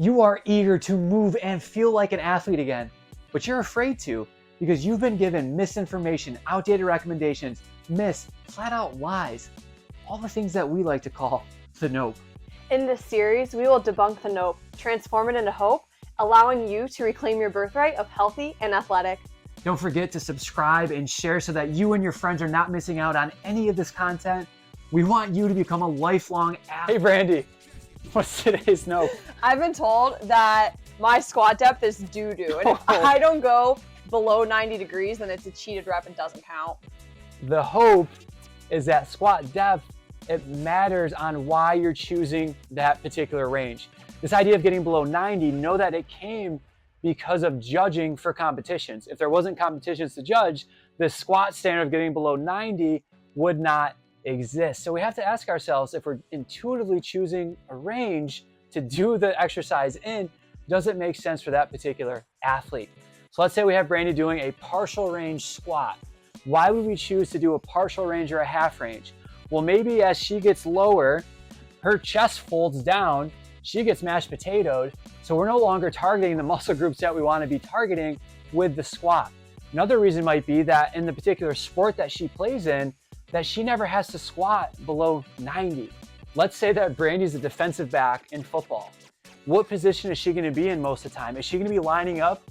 You are eager to move and feel like an athlete again, but you're afraid to because you've been given misinformation, outdated recommendations, flat out lies, all the things that we like to call the nope. In this series, we will debunk the nope, transform it into hope, allowing you to reclaim your birthright of healthy and athletic. Don't forget to subscribe and share so that you and your friends are not missing out on any of this content. We want you to become a lifelong athlete. Hey Brandy, what's today's nope? I've been told that my squat depth is doo-doo, and if I don't go below 90 degrees, then it's a cheated rep and doesn't count. The hope is that squat depth, it matters on why you're choosing that particular range. This idea of getting below 90, know that it came because of judging for competitions. If there wasn't competitions to judge, the squat standard of getting below 90 would not exist. So we have to ask ourselves, if we're intuitively choosing a range to do the exercise in, does it make sense for that particular athlete? So let's say we have Brandy doing a partial range squat. Why would we choose to do a partial range or a half range? Well, maybe as she gets lower, her chest folds down, she gets mashed potatoed, so we're no longer targeting the muscle groups that we want to be targeting with the squat. Another reason might be that in the particular sport that she plays in, that she never has to squat below 90. Let's say that Brandy's a defensive back in football. What position is she going to be in most of the time? Is she going to be lining up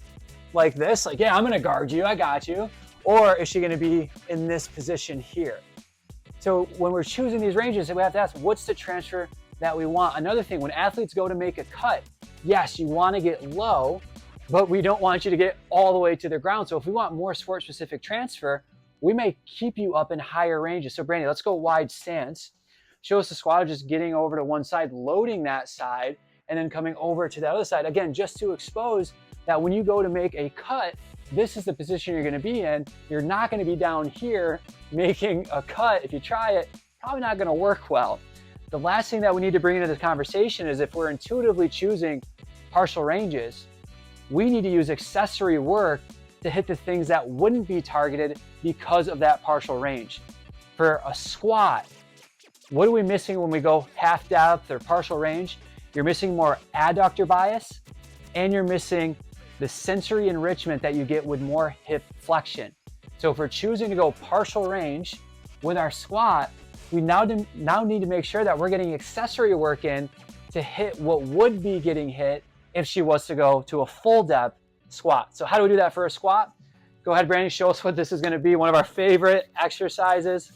like this? Like, yeah, I'm going to guard you, I got you. Or is she going to be in this position here? So when we're choosing these ranges, we have to ask, what's the transfer that we want? Another thing, when athletes go to make a cut, yes, you want to get low, but we don't want you to get all the way to the ground. So if we want more sport-specific transfer, we may keep you up in higher ranges. So Brandy, let's go wide stance. Show us the squat of just getting over to one side, loading that side, and then coming over to the other side. Again, just to expose that when you go to make a cut, this is the position you're going to be in. You're not going to be down here making a cut. If you try it, probably not going to work well. The last thing that we need to bring into this conversation is if we're intuitively choosing partial ranges, we need to use accessory work to hit the things that wouldn't be targeted because of that partial range. For a squat, what are we missing when we go half depth or partial range? You're missing more adductor bias, and you're missing the sensory enrichment that you get with more hip flexion. So if we're choosing to go partial range with our squat, we now need to make sure that we're getting accessory work in to hit what would be getting hit if she was to go to a full depth squat. So how do we do that for a squat? Go ahead, Brandy, show us what this is going to be. One of our favorite exercises.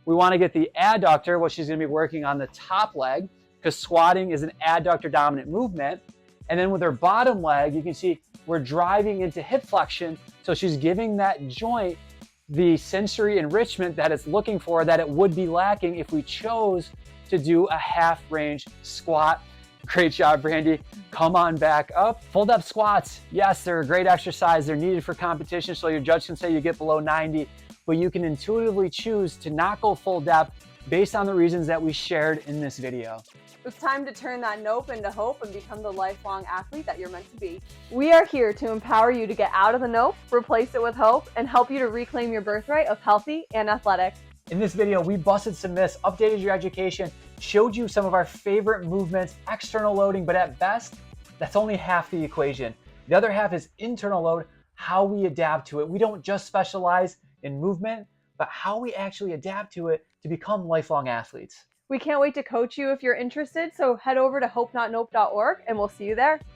We want to get the adductor, what she's going to be working on the top leg, because squatting is an adductor dominant movement. And then with her bottom leg, you can see we're driving into hip flexion. So she's giving that joint the sensory enrichment that it's looking for, that it would be lacking if we chose to do a half range squat. Great job, Brandy. Come on back up. Full depth squats. Yes, they're a great exercise. They're needed for competition. So your judge can say you get below 90, but you can intuitively choose to not go full depth based on the reasons that we shared in this video. It's time to turn that nope into hope and become the lifelong athlete that you're meant to be. We are here to empower you to get out of the nope, replace it with hope, and help you to reclaim your birthright of healthy and athletic. In this video, we busted some myths, updated your education, showed you some of our favorite movements, external loading, but at best, that's only half the equation. The other half is internal load, how we adapt to it. We don't just specialize in movement, but how we actually adapt to it to become lifelong athletes. We can't wait to coach you if you're interested, so head over to hopenotnope.org and we'll see you there.